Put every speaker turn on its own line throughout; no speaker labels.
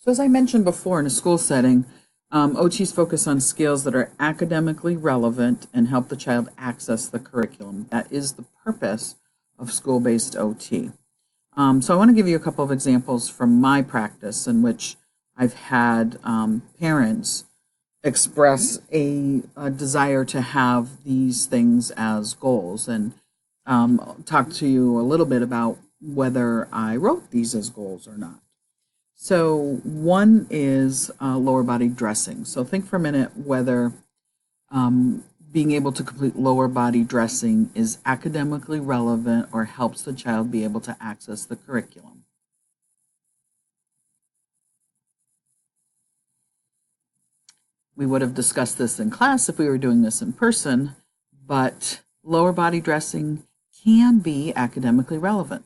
So as I mentioned before, in a school setting, OTs focus on skills that are academically relevant and help the child access the curriculum. That is the purpose of school-based OT. So I want to give you a couple of examples from my practice in which I've had parents express a desire to have these things as goals, and talk to you a little bit about whether I wrote these as goals or not. So one is lower body dressing. So think for a minute whether being able to complete lower body dressing is academically relevant or helps the child be able to access the curriculum. We would have discussed this in class if we were doing this in person, but lower body dressing can be academically relevant.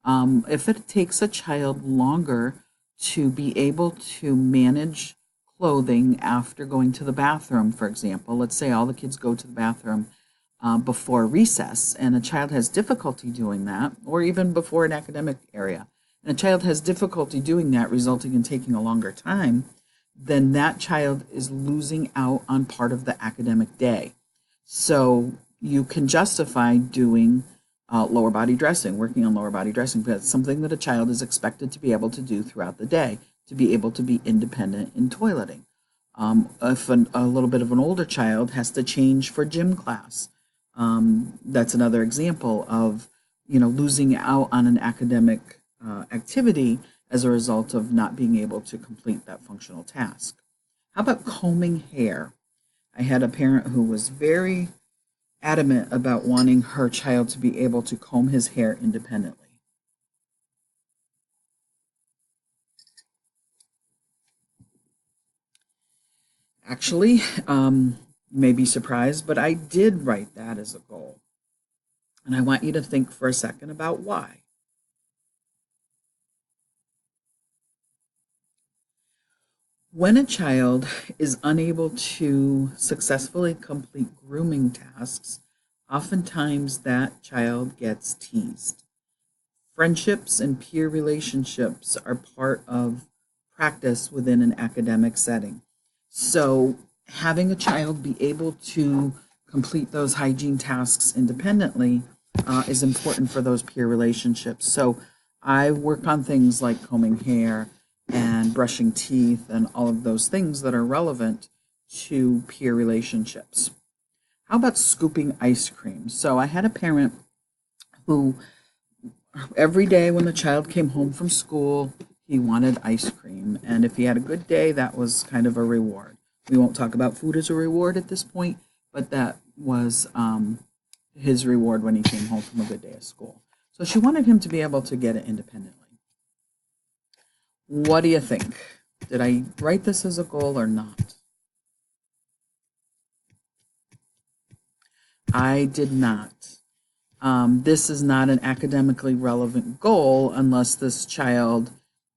If it takes a child longer to be able to manage clothing after going to the bathroom, for example, let's say all the kids go to the bathroom before recess, and a child has difficulty doing that, or even before an academic area, and a child has difficulty doing that, resulting in taking a longer time, then that child is losing out on part of the academic day. So you can justify doing lower body dressing, working on lower body dressing, because it's something that a child is expected to be able to do throughout the day, to be able to be independent in toileting. If a little bit of an older child has to change for gym class, that's another example of losing out on an academic activity as a result of not being able to complete that functional task. How about combing hair? I had a parent who was very adamant about wanting her child to be able to comb his hair independently. Actually, you may be surprised, but I did write that as a goal. And I want you to think for a second about why. When a child is unable to successfully complete grooming tasks, oftentimes that child gets teased. Friendships and peer relationships are part of practice within an academic setting. So having a child be able to complete those hygiene tasks independently is important for those peer relationships. So I work on things like combing hair and brushing teeth and all of those things that are relevant to peer relationships. How about scooping ice cream? So I had a parent who every day when the child came home from school, he wanted ice cream. And if he had a good day, that was kind of a reward. We won't talk about food as a reward at this point, but that was his reward when he came home from a good day of school. So she wanted him to be able to get it independently. What do you think? Did I write this as a goal or not? I did not. This is not an academically relevant goal unless this child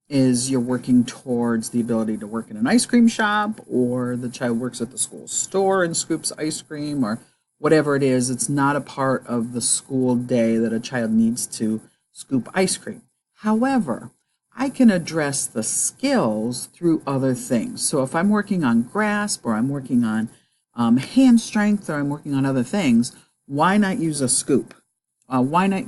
you're working towards the ability to work in an ice cream shop, or the child works at the school store and scoops ice cream, or whatever it is. It's not a part of the school day that a child needs to scoop ice cream. However, I can address the skills through other things. So if I'm working on grasp, or I'm working on hand strength, or I'm working on other things, why not use a scoop? Why not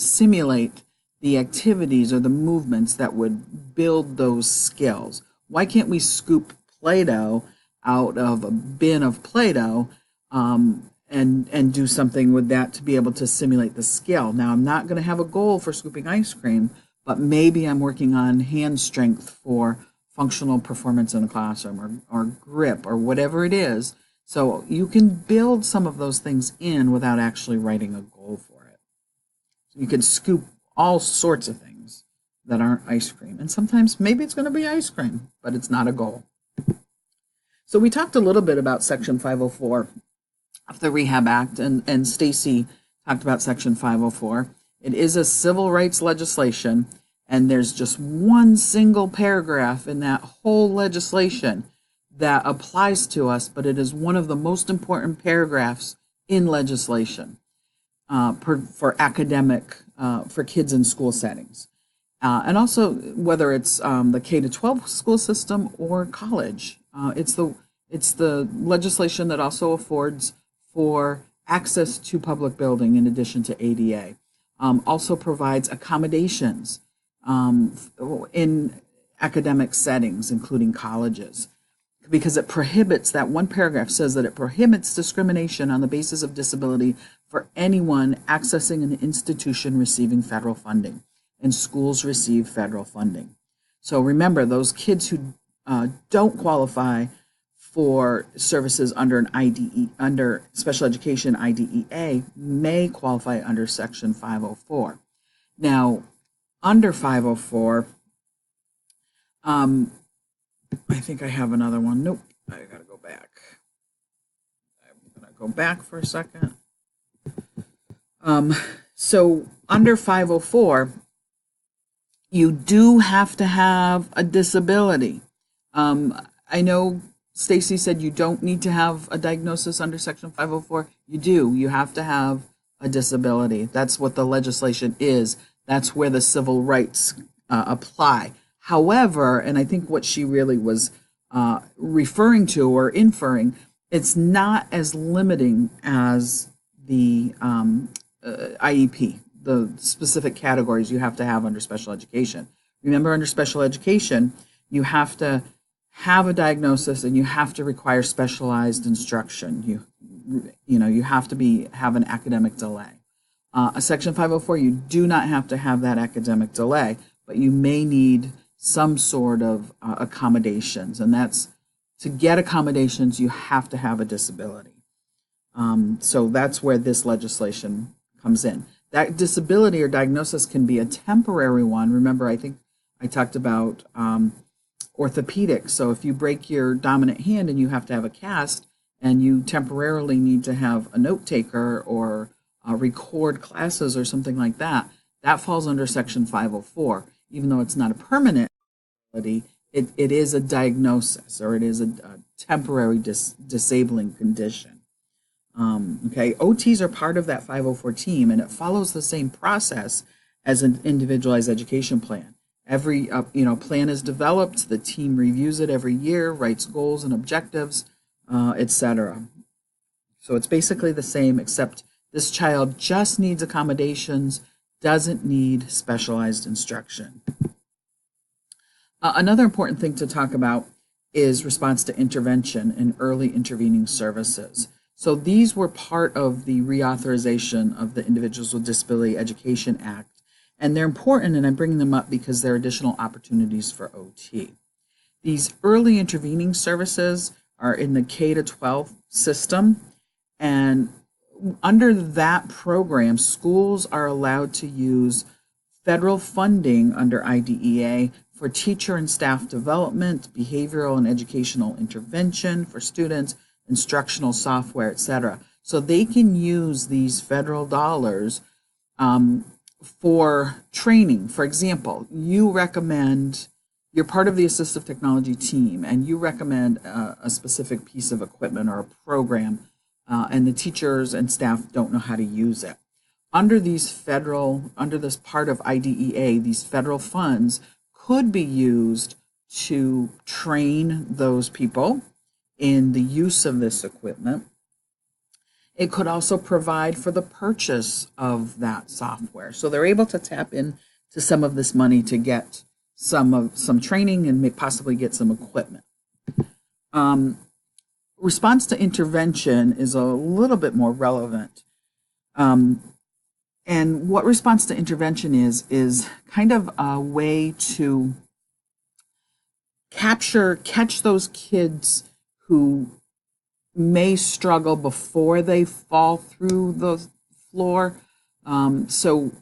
simulate the activities or the movements that would build those skills? Why can't we scoop Play-Doh out of a bin of Play-Doh and do something with that to be able to simulate the skill? Now, I'm not going to have a goal for scooping ice cream, but maybe I'm working on hand strength for functional performance in a classroom, or grip, or whatever it is. So you can build some of those things in without actually writing a goal for it. You can scoop all sorts of things that aren't ice cream. And sometimes maybe it's going to be ice cream, but it's not a goal. So we talked a little bit about Section 504 of the Rehab Act, and Stacy talked about Section 504. It is a civil rights legislation, and there's just one single paragraph in that whole legislation that applies to us, but it is one of the most important paragraphs in legislation for academic, for kids in school settings. And also whether it's the K to 12 school system or college. It's the legislation that also affords for access to public building in addition to ADA. Also provides accommodations in academic settings, including colleges, because it prohibits, that one paragraph says that it prohibits discrimination on the basis of disability for anyone accessing an institution receiving federal funding, and schools receive federal funding. So remember, those kids who don't qualify for services under an IDE, under special education IDEA, may qualify under Section 504. Now, under 504, I think I have another one. Nope, I gotta go back. I'm gonna go back for a second. So under 504, you do have to have a disability. I know Stacy said you don't need to have a diagnosis under Section 504. You do. You have to have a disability. That's what the legislation is. That's where the civil rights apply. However, and I think what she really was referring to or inferring, it's not as limiting as the IEP, the specific categories you have to have under special education. Remember, under special education, you have to have a diagnosis and you have to require specialized instruction. You have to have an academic delay. A Section 504, you do not have to have that academic delay, but you may need some sort of accommodations, and that's, to get accommodations, you have to have a disability. So that's where this legislation comes in. That disability or diagnosis can be a temporary one. Remember, I think I talked about orthopedics. So if you break your dominant hand and you have to have a cast, and you temporarily need to have a note taker or record classes or something like that, that falls under Section 504. Even though it's not a permanent disability, it is a diagnosis, or it is a temporary disabling condition. Okay, OTs are part of that 504 team, and it follows the same process as an individualized education plan. Every plan is developed, the team reviews it every year, writes goals and objectives, etc. So it's basically the same, except this child just needs accommodations, doesn't need specialized instruction. Another important thing to talk about is response to intervention and early intervening services. So these were part of the reauthorization of the Individuals with Disability Education Act, and they're important, and I'm bringing them up because they're additional opportunities for OT. These early intervening services are in the K to 12 system, and under that program, schools are allowed to use federal funding under IDEA for teacher and staff development, behavioral and educational intervention for students, instructional software, etc. So they can use these federal dollars for training. For example, you're part of the assistive technology team, and you recommend a specific piece of equipment or a program, and the teachers and staff don't know how to use it. Under this part of IDEA, these federal funds could be used to train those people in the use of this equipment. It could also provide for the purchase of that software. So they're able to tap into some of this money to get some training and possibly get some equipment. Response to intervention is a little bit more relevant. And what response to intervention is kind of a way to catch those kids who may struggle before they fall through the floor. So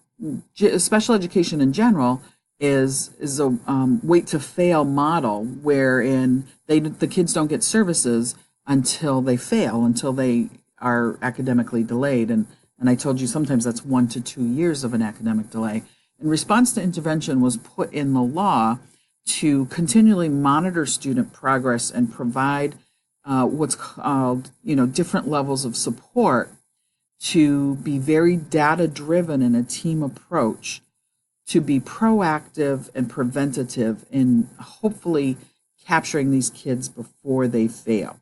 special education in general is a wait to fail model, wherein the kids don't get services until they fail, until they are academically delayed. And I told you sometimes that's 1 to 2 years of an academic delay. And response to intervention was put in the law to continually monitor student progress and provide what's called, different levels of support, to be very data driven in a team approach to be proactive and preventative in hopefully capturing these kids before they fail.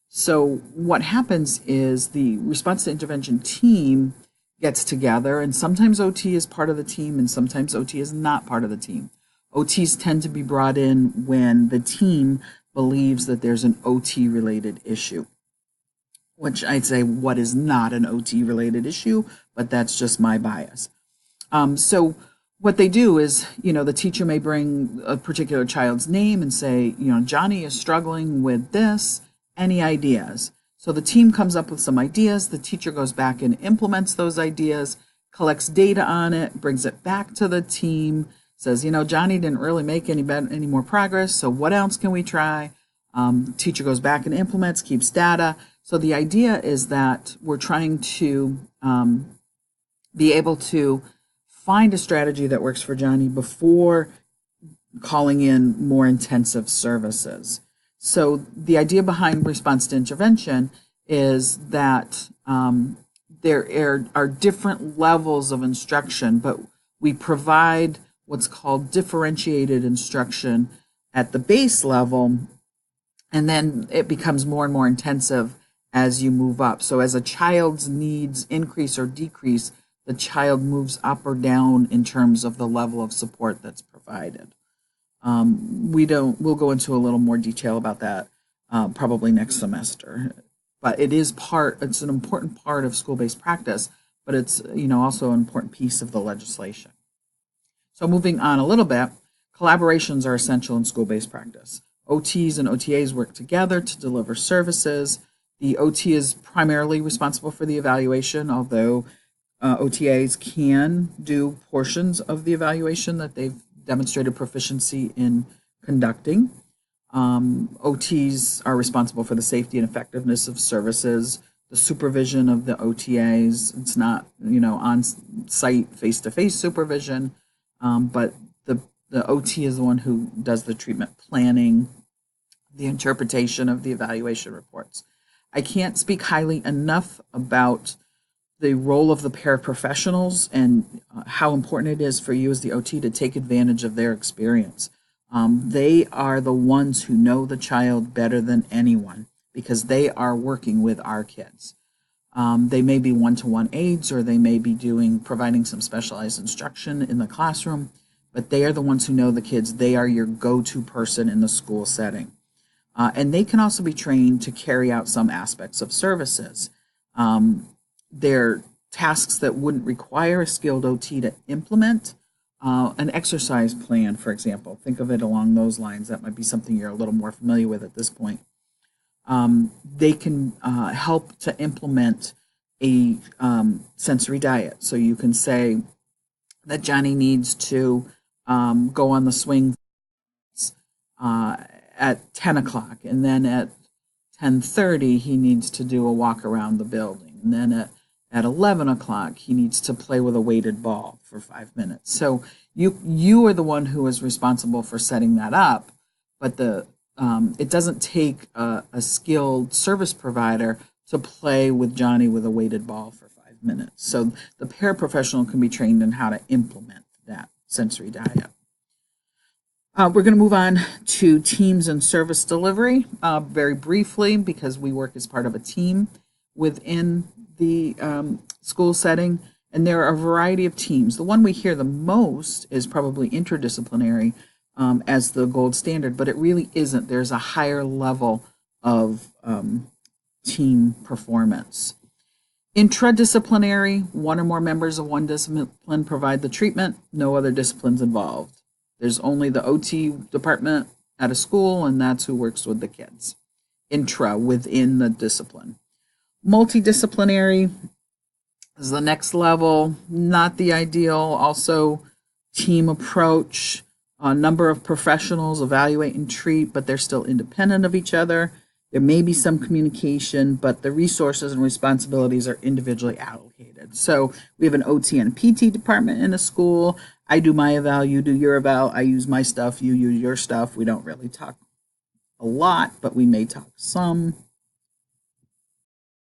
So what happens is the response to intervention team gets together, and sometimes OT is part of the team and sometimes OT is not part of the team. OTs tend to be brought in when the team believes that there's an OT related issue, which I'd say what is not an OT related issue, but that's just my bias. So what they do is, the teacher may bring a particular child's name and say, Johnny is struggling with this. Any ideas? So the team comes up with some ideas. The teacher goes back and implements those ideas, collects data on it, brings it back to the team, says, Johnny didn't really make any more progress. So what else can we try? Teacher goes back and implements, keeps data. So the idea is that we're trying to be able to find a strategy that works for Johnny before calling in more intensive services. So the idea behind response to intervention is that there are different levels of instruction, but we provide what's called differentiated instruction at the base level, and then it becomes more and more intensive as you move up. So as a child's needs increase or decrease, the child moves up or down in terms of the level of support that's provided. We'll go into a little more detail about that probably next semester. But it's an important part of school-based practice, but it's also an important piece of the legislation. So moving on a little bit, collaborations are essential in school-based practice. OTs and OTAs work together to deliver services. The OT is primarily responsible for the evaluation, although OTAs can do portions of the evaluation that they've demonstrated proficiency in conducting. OTs are responsible for the safety and effectiveness of services, the supervision of the OTAs. It's not, on-site, face-to-face supervision, but the OT is the one who does the treatment planning, the interpretation of the evaluation reports. I can't speak highly enough about the role of the paraprofessionals and how important it is for you as the OT to take advantage of their experience. They are the ones who know the child better than anyone because they are working with our kids. They may be one-to-one aides, or they may be providing some specialized instruction in the classroom, but they are the ones who know the kids. They are your go-to person in the school setting. And they can also be trained to carry out some aspects of services. They're tasks that wouldn't require a skilled OT to implement. An exercise plan, for example. Think of it along those lines. That might be something you're a little more familiar with at this point. They can help to implement a sensory diet. So you can say that Johnny needs to go on the swing at 10 o'clock, and then at 10:30 he needs to do a walk around the building, and then at 11 o'clock he needs to play with a weighted ball for 5 minutes. So you are the one who is responsible for setting that up, but it doesn't take a skilled service provider to play with Johnny with a weighted ball for 5 minutes. So the paraprofessional can be trained in how to implement that sensory diet. We're going to move on to teams and service delivery very briefly, because we work as part of a team within the school setting, and there are a variety of teams. The one we hear the most is probably interdisciplinary as the gold standard, but it really isn't. There's a higher level of team performance. Intradisciplinary, one or more members of one discipline provide the treatment, no other disciplines involved. There's only the OT department at a school, and that's who works with the kids. Intra, within the discipline. Multidisciplinary is the next level, not the ideal. Also, team approach, a number of professionals evaluate and treat, but they're still independent of each other. There may be some communication, but the resources and responsibilities are individually allocated. So we have an OT and a PT department in a school. I do my eval, you do your eval, I use my stuff, you use your stuff. We don't really talk a lot, but we may talk some.